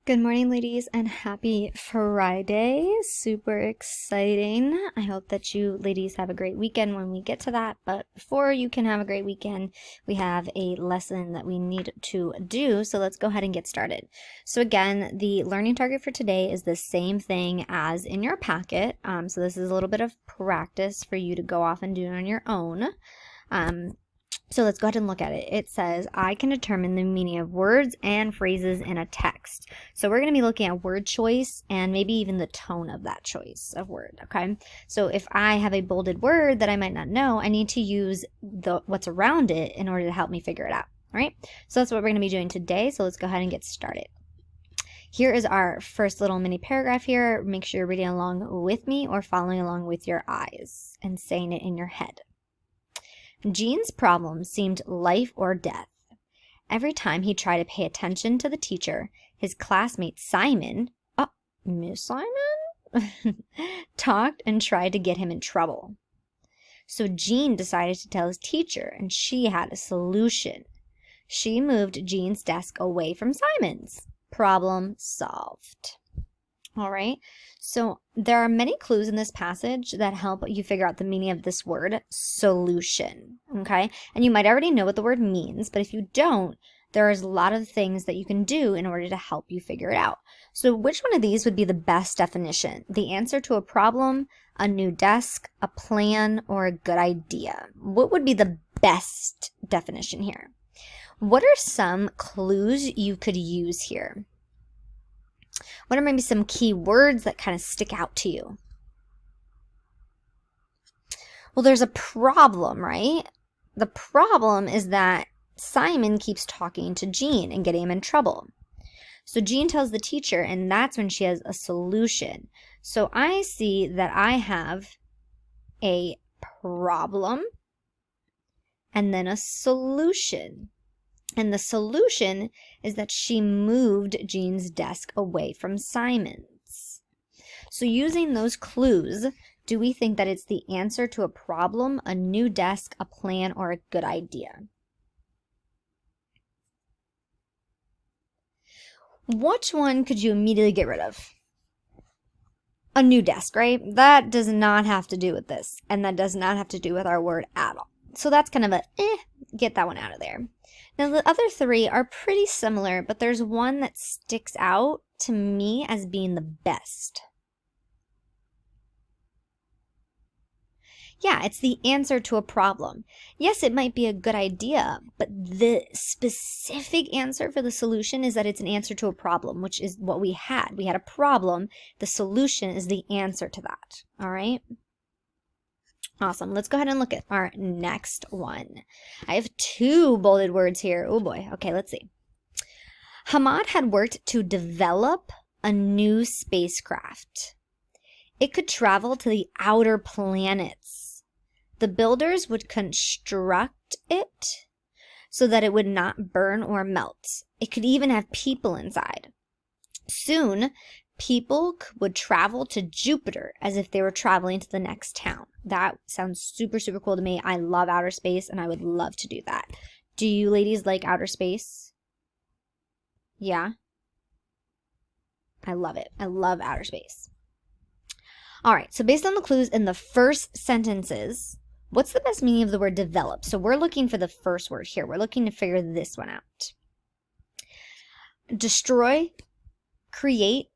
Good morning, ladies, and happy Friday. Super exciting. I hope that you ladies have a great weekend when we get to that. But before you can have a great weekend, we have a lesson that we need to do. So let's go ahead and get started. So again, the learning target for today is the same thing as in your packet. So this is a little bit of practice for you to go off and do on your own. So let's go ahead and look at it. It says, I can determine the meaning of words and phrases in a text. So we're going to be looking at word choice and maybe even the tone of that choice of word, okay? So if I have a bolded word that I might not know, I need to use what's around it in order to help me figure it out, all right? So that's what we're going to be doing today, so let's go ahead and get started. Here is our first little mini paragraph here. Make sure you're reading along with me or following along with your eyes and saying it in your head. Gene's problem seemed life or death. Every time he tried to pay attention to the teacher, his classmate Simon, Miss Simon, talked and tried to get him in trouble. So Gene decided to tell his teacher, and she had a solution. She moved Gene's desk away from Simon's. Problem solved. All right, so there are many clues in this passage that help you figure out the meaning of this word, solution, okay? And you might already know what the word means, but if you don't, there's a lot of things that you can do in order to help you figure it out. So which one of these would be the best definition? The answer to a problem, a new desk, a plan, or a good idea? What would be the best definition here? What are some clues you could use here? What are maybe some key words that kind of stick out to you? Well, there's a problem, right? The problem is that Simon keeps talking to Gene and getting him in trouble. So Gene tells the teacher, and that's when she has a solution. So I see that I have a problem and then a solution. And the solution is that she moved Gene's desk away from Simon's. So using those clues, do we think that it's the answer to a problem, a new desk, a plan, or a good idea? Which one could you immediately get rid of? A new desk, right? That does not have to do with this, and that does not have to do with our word at all. So that's kind of a get that one out of there. Now the other three are pretty similar, but there's one that sticks out to me as being the best. Yeah, it's the answer to a problem. Yes, it might be a good idea, but the specific answer for the solution is that it's an answer to a problem, which is what we had. We had a problem. The solution is the answer to that. All right? Awesome. Let's go ahead and look at our next one. I have two bolded words here. Oh boy. Okay, let's see. Hamad had worked to develop a new spacecraft. It could travel to the outer planets. The builders would construct it so that it would not burn or melt. It could even have people inside. Soon, people would travel to Jupiter as if they were traveling to the next town. That sounds super, super cool to me. I love outer space, and I would love to do that. Do you ladies like outer space? Yeah? I love it. I love outer space. All right, so based on the clues in the first sentences, what's the best meaning of the word develop? So we're looking for the first word here. We're looking to figure this one out. Destroy, create,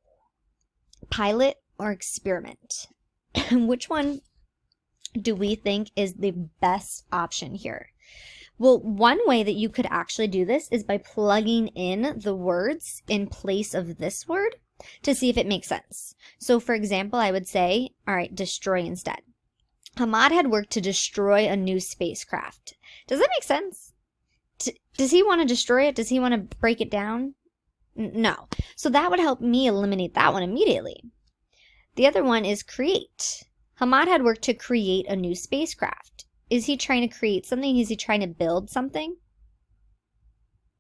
pilot, or experiment. Which one do we think is the best option here? Well, one way that you could actually do this is by plugging in the words in place of this word to see if it makes sense. So for example, I would say, all right, destroy instead. Hamad had worked to destroy a new spacecraft. Does that make sense? Does he want to destroy it? Does he want to break it down? No. So that would help me eliminate that one immediately. The other one is create. Hamad had worked to create a new spacecraft. Is he trying to create something? Is he trying to build something?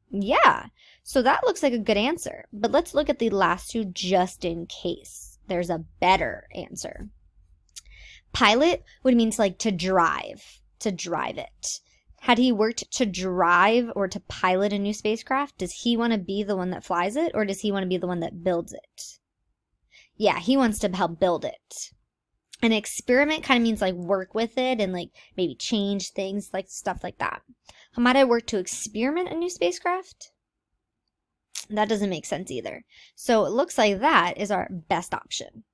Yeah. So that looks like a good answer. But let's look at the last two just in case there's a better answer. Pilot would mean to drive it. Had he worked to drive or to pilot a new spacecraft? Does he want to be the one that flies it, or does he want to be the one that builds it? Yeah, he wants to help build it. An experiment kind of means like work with it and like maybe change things, like stuff like that. Might I work to experiment a new spacecraft? That doesn't make sense either. So it looks like that is our best option.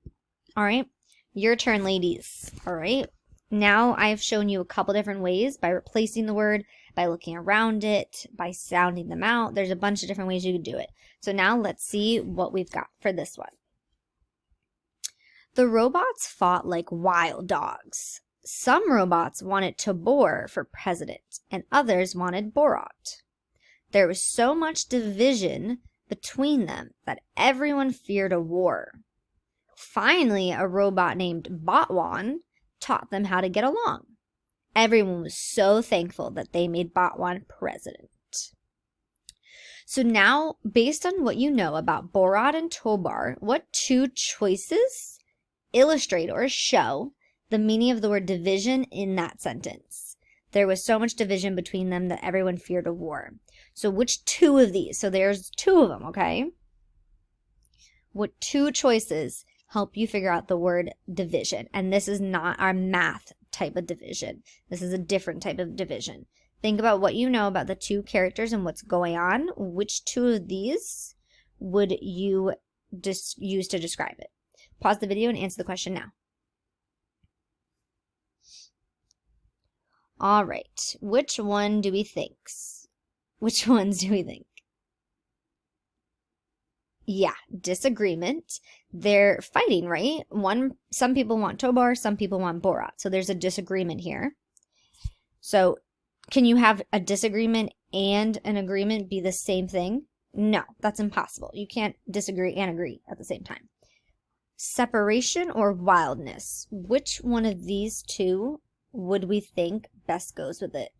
All right, your turn, ladies. All right, now I've shown you a couple different ways by replacing the word, by looking around it, by sounding them out. There's a bunch of different ways you could do it. So now let's see what we've got for this one. The robots fought like wild dogs. Some robots wanted Tabor for president, and others wanted Borat. There was so much division between them that everyone feared a war. Finally, a robot named Botwan taught them how to get along. Everyone was so thankful that they made Botwan president. So now, based on what you know about Borat and Tobar, what two choices illustrate or show the meaning of the word division in that sentence? There was so much division between them that everyone feared a war. So which two of these? So there's two of them, okay? What two choices help you figure out the word division? And this is not our math type of division. This is a different type of division. Think about what you know about the two characters and what's going on. Which two of these would you use to describe it? Pause the video and answer the question now. All right, which one do we think? Which ones do we think? Yeah, disagreement. They're fighting, right? Some people want Tobar, some people want Borat. So there's a disagreement here. So can you have a disagreement and an agreement be the same thing? No, that's impossible. You can't disagree and agree at the same time. Separation or wildness? Which one of these two would we think best goes with it?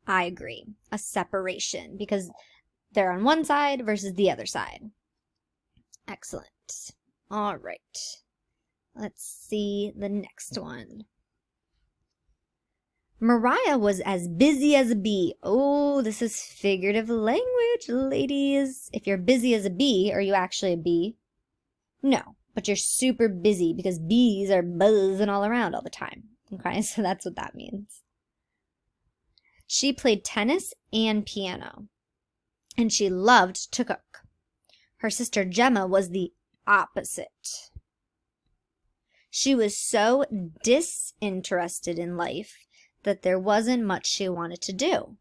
I agree. A separation, because they're on one side versus the other side. Excellent. All right. Let's see the next one. Mariah was as busy as a bee. Oh, this is figurative language, ladies. If you're busy as a bee, are you actually a bee? No, but you're super busy because bees are buzzing all around all the time. Okay, so that's what that means. She played tennis and piano, and she loved to cook. Her sister Gemma was the opposite. She was so disinterested in life that there wasn't much she wanted to do.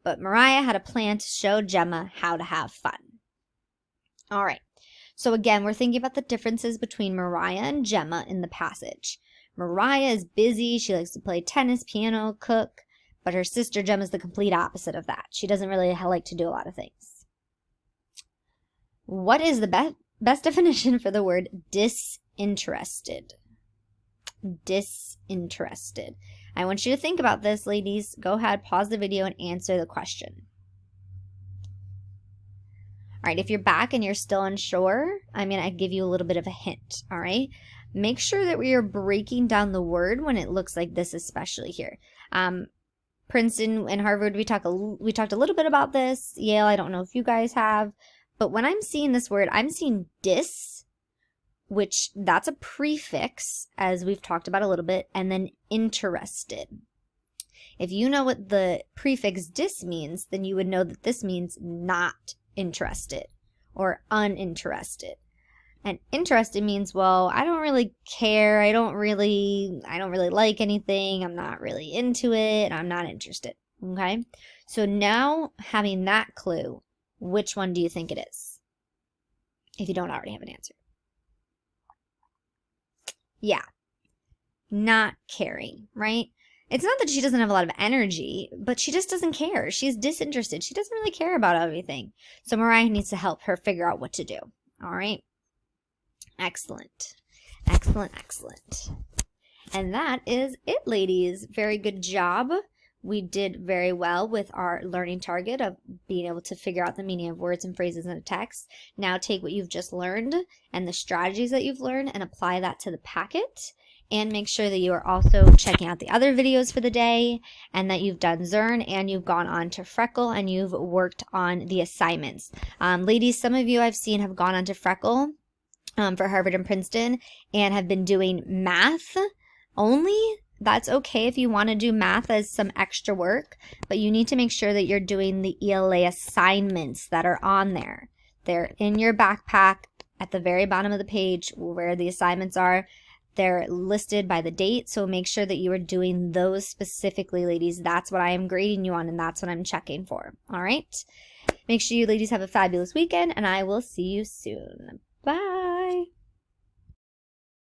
But Mariah had a plan to show Gemma how to have fun. All right, so again, we're thinking about the differences between Mariah and Gemma in the passage. Mariah is busy. She likes to play tennis, piano, cook. But her sister Gemma is the complete opposite of that. She doesn't really like to do a lot of things. What is the best definition for the word disinterested? Disinterested. I want you to think about this, ladies. Go ahead, pause the video, and answer the question. All right, if you're back and you're still unsure, I'm going to give you a little bit of a hint, all right? Make sure that we are breaking down the word when it looks like this, especially here. Princeton and Harvard, we talked a little bit about this. Yale, I don't know if you guys have. But when I'm seeing this word, I'm seeing dis, which that's a prefix, as we've talked about a little bit, and then interested. If you know what the prefix dis means, then you would know that this means not interested or uninterested. And interested means, well, I don't really care. I don't really like anything. I'm not really into it. I'm not interested. Okay? So now, having that clue, which one do you think it is? If you don't already have an answer. Yeah. Not caring, right? It's not that she doesn't have a lot of energy, but she just doesn't care. She's disinterested. She doesn't really care about everything. So Mariah needs to help her figure out what to do. All right? Excellent. Excellent, excellent. And that is it, ladies. Very good job we did very well with our learning target of being able to figure out the meaning of words and phrases in a text. Now take what you've just learned and the strategies that you've learned and apply that to the packet. And make sure that you are also checking out the other videos for the day, and that you've done Zern and you've gone on to Freckle and you've worked on the assignments. Ladies, some of you I've seen have gone on to Freckle for Harvard and Princeton and have been doing math only. That's okay if you want to do math as some extra work, but you need to make sure that you're doing the ELA assignments that are on there. They're in your backpack at the very bottom of the page where the assignments are. They're listed by the date, so make sure that you are doing those specifically, ladies. That's what I am grading you on, and that's what I'm checking for. All right? Make sure you ladies have a fabulous weekend, and I will see you soon. Bye.